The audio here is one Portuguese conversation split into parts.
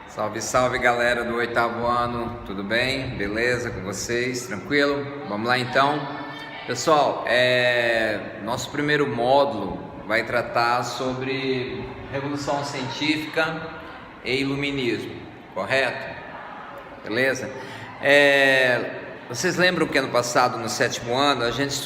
Salve, salve galera do oitavo ano, tudo bem? Beleza com vocês? Tranquilo? Vamos lá então. Pessoal, nosso primeiro módulo vai tratar sobre Revolução Científica e Iluminismo, correto? Beleza? Vocês lembram que ano passado, no sétimo ano, a gente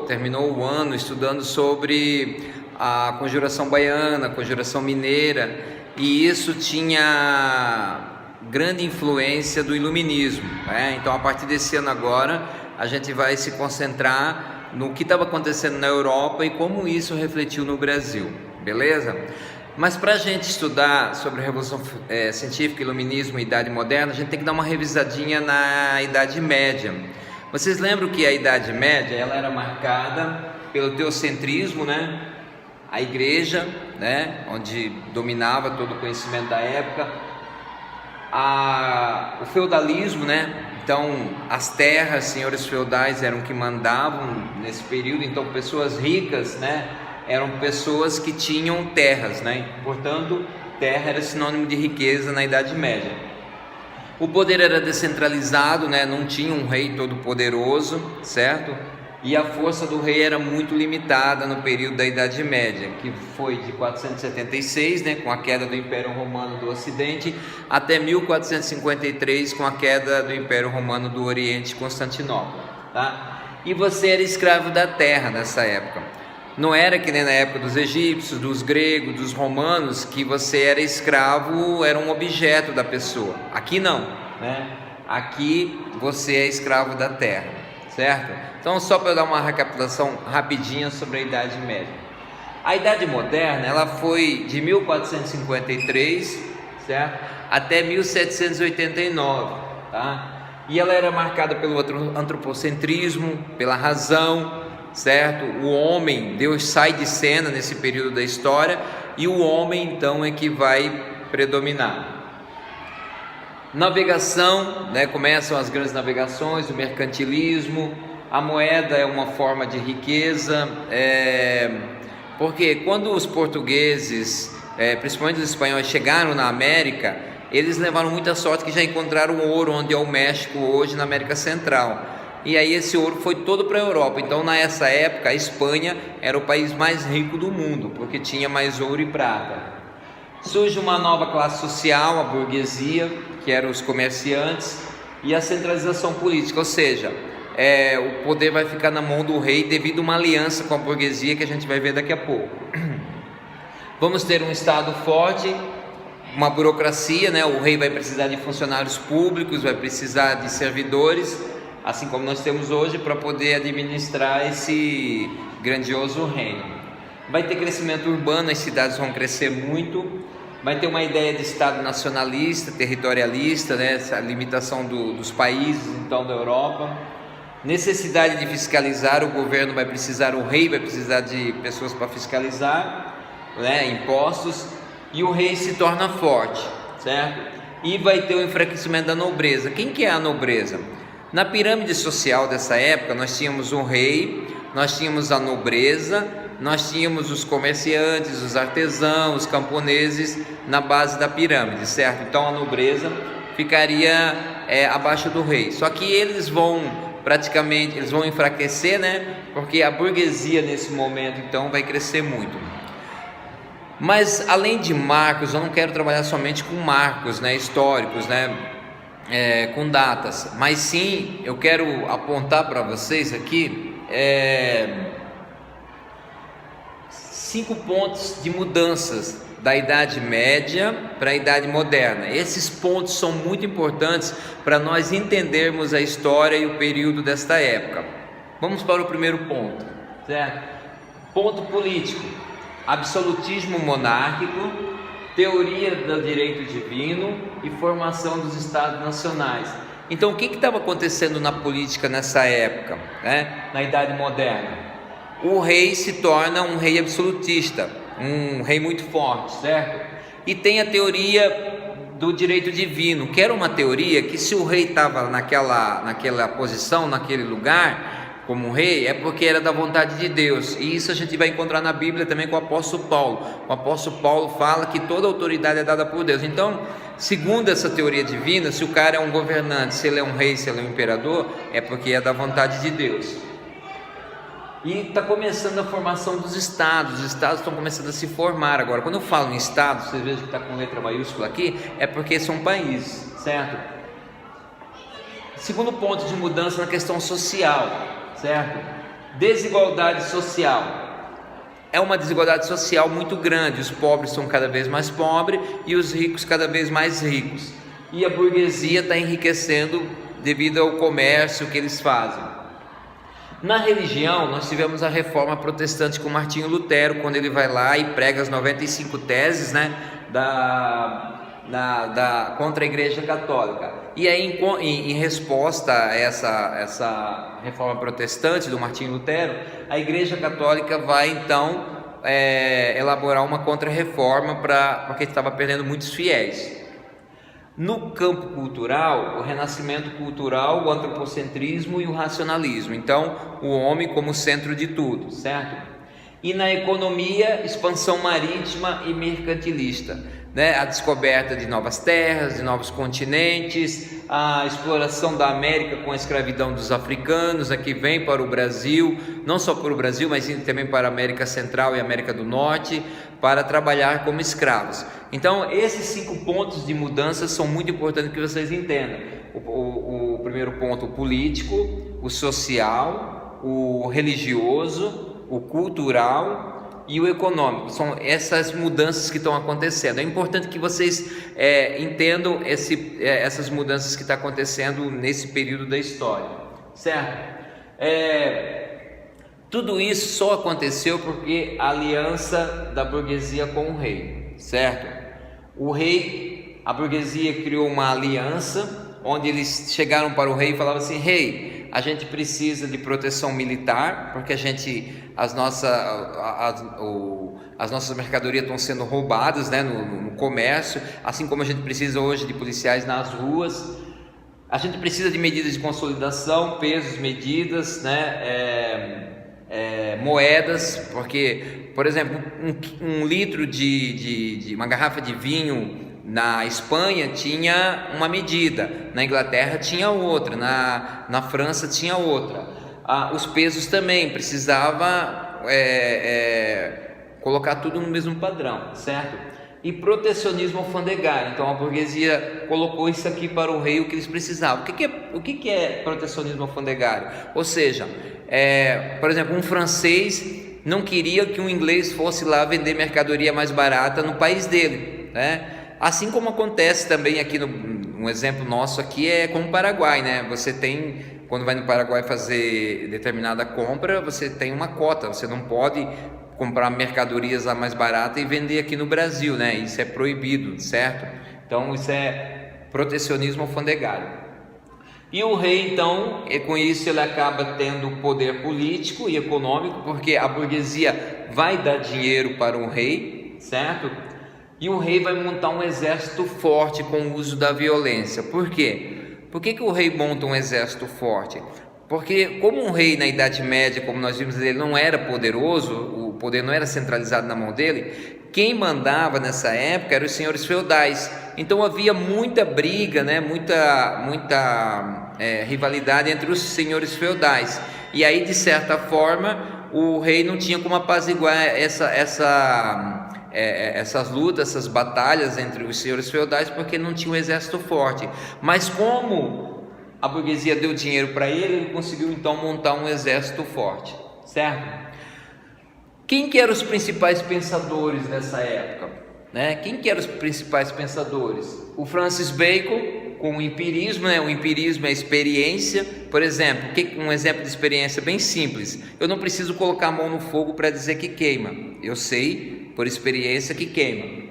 terminou o ano estudando sobre a Conjuração Baiana, a Conjuração Mineira, e isso tinha grande influência do Iluminismo, né? Então, a partir desse ano agora, a gente vai se concentrar no que estava acontecendo na Europa e como isso refletiu no Brasil, beleza? Mas para a gente estudar sobre a Revolução Científica, Iluminismo e Idade Moderna, a gente tem que dar uma revisadinha na Idade Média. Vocês lembram que a Idade Média ela era marcada pelo teocentrismo, né? A igreja, né? Onde dominava todo o conhecimento da época, o feudalismo, né? Então as terras, senhores feudais eram que mandavam nesse período. Então pessoas ricas, né? Eram pessoas que tinham terras, né? Portanto, terra era sinônimo de riqueza na Idade Média. O poder era descentralizado, né? Não tinha um rei todo poderoso, certo? E a força do rei era muito limitada no período da Idade Média, que foi de 476, né, com a queda do Império Romano do Ocidente, até 1453, com a queda do Império Romano do Oriente, Constantinopla, tá? E você era escravo da terra nessa época. Não era que nem na época dos egípcios, dos gregos, dos romanos, que você era escravo, era um objeto da pessoa. Aqui não, né? Aqui você é escravo da terra, certo? Então, só para dar uma recapitulação rapidinha sobre a Idade Média. A Idade Moderna, ela foi de 1453, certo? Até 1789, tá? E ela era marcada pelo antropocentrismo, pela razão, certo? O homem, Deus sai de cena nesse período da história e o homem então é que vai predominar. Navegação, né? Começam as grandes navegações, o mercantilismo. A moeda é uma forma de riqueza, porque quando os portugueses, principalmente os espanhóis, chegaram na América, eles levaram muita sorte que já encontraram ouro, onde é o México hoje, na América Central. E aí esse ouro foi todo para a Europa. Então, nessa época, a Espanha era o país mais rico do mundo, porque tinha mais ouro e prata. Surge uma nova classe social, a burguesia, que eram os comerciantes, e a centralização política, ou seja, o poder vai ficar na mão do rei devido a uma aliança com a burguesia que a gente vai ver daqui a pouco. Vamos ter um Estado forte, uma burocracia, né? O rei vai precisar de funcionários públicos, vai precisar de servidores, assim como nós temos hoje, para poder administrar esse grandioso reino. Vai ter crescimento urbano, as cidades vão crescer muito, vai ter uma ideia de Estado nacionalista, territorialista, né? Essa limitação dos países então da Europa. Necessidade de fiscalizar, o governo vai precisar, o rei vai precisar de pessoas para fiscalizar, né, impostos, e o rei se torna forte, certo? E vai ter o enfraquecimento da nobreza. Quem que é a nobreza? Na pirâmide social dessa época, nós tínhamos um rei, nós tínhamos a nobreza, nós tínhamos os comerciantes, os artesãos, os camponeses na base da pirâmide, certo? Então a nobreza ficaria abaixo do rei. Só que eles vão enfraquecer, né? Porque a burguesia nesse momento então vai crescer muito. Mas além de marcos, eu não quero trabalhar somente com marcos, né, históricos, né, com datas, mas sim eu quero apontar para vocês aqui 5 pontos de mudanças da Idade Média para a Idade Moderna. Esses pontos são muito importantes para nós entendermos a história e o período desta época. Vamos para o primeiro ponto, certo? Ponto político: absolutismo monárquico, teoria do direito divino e formação dos estados nacionais. Então, o que estava acontecendo na política nessa época, né? Na Idade Moderna? O rei se torna um rei absolutista, um rei muito forte, certo? E tem a teoria do direito divino, que era uma teoria que se o rei estava naquela posição, naquele lugar, como rei, é porque era da vontade de Deus. E isso a gente vai encontrar na Bíblia também com o apóstolo Paulo. O apóstolo Paulo fala que toda autoridade é dada por Deus. Então, segundo essa teoria divina, se o cara é um governante, se ele é um rei, se ele é um imperador, é porque é da vontade de Deus. E está começando a formação dos estados. Os estados estão começando a se formar agora. Quando eu falo em estado, vocês vejam que está com letra maiúscula aqui, é porque são países, certo? Segundo ponto de mudança na questão social, certo? Desigualdade social. É uma desigualdade social muito grande. Os pobres são cada vez mais pobres e os ricos cada vez mais ricos. E a burguesia está enriquecendo devido ao comércio que eles fazem. Na religião, nós tivemos a reforma protestante com Martinho Lutero, quando ele vai lá e prega as 95 teses, né, contra a Igreja Católica. E aí, em resposta a essa reforma protestante do Martinho Lutero, a Igreja Católica vai então elaborar uma contra-reforma porque estava perdendo muitos fiéis. No campo cultural, o renascimento cultural, o antropocentrismo e o racionalismo. Então, o homem como centro de tudo, certo? E na economia, expansão marítima e mercantilista, né? A descoberta de novas terras, de novos continentes, a exploração da América com a escravidão dos africanos, que vem para o Brasil, não só para o Brasil, mas também para a América Central e América do Norte, para trabalhar como escravos. Então, esses 5 pontos de mudança são muito importantes que vocês entendam. O primeiro ponto, o político, o social, o religioso, o cultural e o econômico. São essas mudanças que estão acontecendo. É importante que vocês entendam essas mudanças que estão acontecendo nesse período da história, certo? Tudo isso só aconteceu porque a aliança da burguesia com o rei, certo? A burguesia criou uma aliança onde eles chegaram para o rei e falavam assim: rei, a gente precisa de proteção militar porque as nossas mercadorias estão sendo roubadas, né, no comércio, assim como a gente precisa hoje de policiais nas ruas. A gente precisa de medidas de consolidação, pesos, medidas, né, moedas, porque, por exemplo, um litro de uma garrafa de vinho na Espanha tinha uma medida, na Inglaterra tinha outra, na França tinha outra. Os pesos também precisava colocar tudo no mesmo padrão, certo? E protecionismo alfandegário. Então a burguesia colocou isso aqui para o rei, o que eles precisavam. O que é protecionismo alfandegário? Ou seja, por exemplo, um francês não queria que um inglês fosse lá vender mercadoria mais barata no país dele, né? Assim como acontece também aqui, um exemplo nosso aqui é com o Paraguai, né? Você tem, quando vai no Paraguai fazer determinada compra, você tem uma cota, você não pode comprar mercadorias lá mais barata e vender aqui no Brasil, né? Isso é proibido, certo? Então isso é protecionismo alfandegário. E o rei, então, com isso ele acaba tendo poder político e econômico, porque a burguesia vai dar dinheiro para o rei, certo? E o rei vai montar um exército forte com o uso da violência. Por quê? Por que o rei monta um exército forte? Porque como um rei na Idade Média, como nós vimos, ele não era poderoso, o poder não era centralizado na mão dele, quem mandava nessa época eram os senhores feudais. Então havia muita briga, né? muita rivalidade entre os senhores feudais. E aí, de certa forma, o rei não tinha como apaziguar essas lutas, essas batalhas entre os senhores feudais, porque não tinha um exército forte. Mas como a burguesia deu dinheiro para ele conseguiu então montar um exército forte, certo? Quem que eram os principais pensadores dessa época, né? Quem que eram os principais pensadores? O Francis Bacon, com o empirismo, né? O empirismo é a experiência. Por exemplo, um exemplo de experiência bem simples: eu não preciso colocar a mão no fogo para dizer que queima, eu sei por experiência que queima.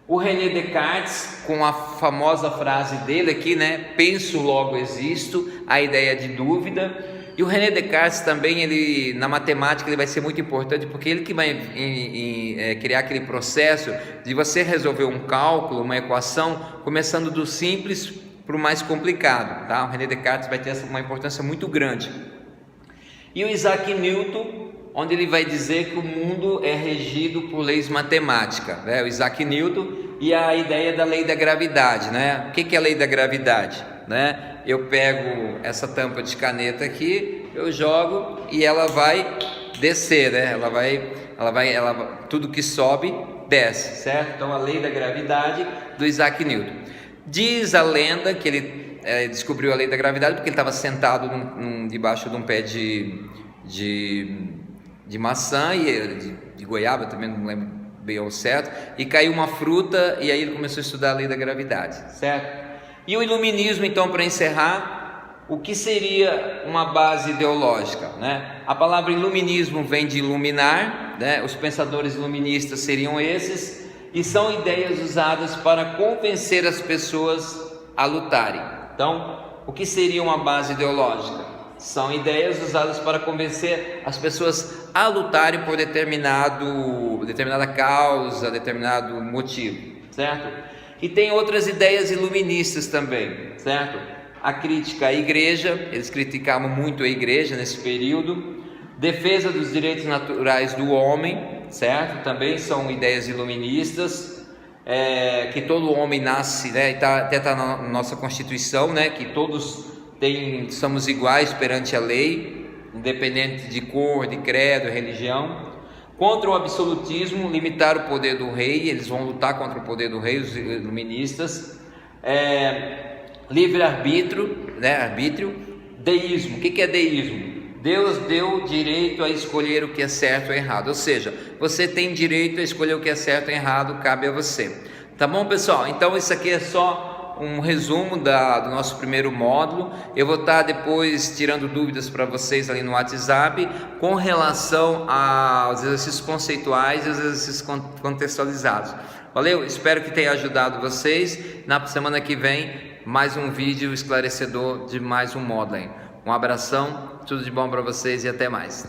O René Descartes, com a famosa frase dele aqui, né? Penso, logo existo, a ideia de dúvida. E o René Descartes também, na matemática, ele vai ser muito importante, porque ele que vai criar aquele processo de você resolver um cálculo, uma equação, começando do simples para o mais complicado, tá? O René Descartes vai ter uma importância muito grande. E o Isaac Newton, onde ele vai dizer que o mundo é regido por leis matemáticas, né? O Isaac Newton e a ideia da lei da gravidade, né? O que é a lei da gravidade, né? Eu pego essa tampa de caneta aqui, eu jogo e ela vai descer, né? Tudo que sobe desce, certo? Então a lei da gravidade do Isaac Newton. Diz a lenda que ele descobriu a lei da gravidade porque ele estava sentado debaixo de um pé de maçã e de goiaba, também não lembro bem ao certo, e caiu uma fruta e aí ele começou a estudar a lei da gravidade, certo? E o iluminismo, então, para encerrar, o que seria uma base ideológica, né? A palavra iluminismo vem de iluminar, né? Os pensadores iluministas seriam esses, e são ideias usadas para convencer as pessoas a lutarem. Então, o que seria uma base ideológica? São ideias usadas para convencer as pessoas a lutarem por determinada causa, determinado motivo, certo? E tem outras ideias iluministas também, certo? A crítica à igreja, eles criticavam muito a igreja nesse período. Defesa dos direitos naturais do homem, certo? Também são ideias iluministas. Que todo homem nasce, né? Até está na nossa Constituição, né? Que todos somos iguais perante a lei, independente de cor, de credo, religião. Contra o absolutismo, limitar o poder do rei, eles vão lutar contra o poder do rei, os iluministas. Livre-arbítrio, né? Arbítrio. Deísmo, o que é deísmo? Deus deu direito a escolher o que é certo ou errado, ou seja, você tem direito a escolher o que é certo ou errado, cabe a você. Tá bom, pessoal? Então isso aqui é só um resumo do nosso primeiro módulo. Eu vou estar depois tirando dúvidas para vocês ali no WhatsApp com relação aos exercícios conceituais e os exercícios contextualizados. Valeu? Espero que tenha ajudado vocês. Na semana que vem, mais um vídeo esclarecedor de mais um módulo aí. Um abração, tudo de bom para vocês e até mais.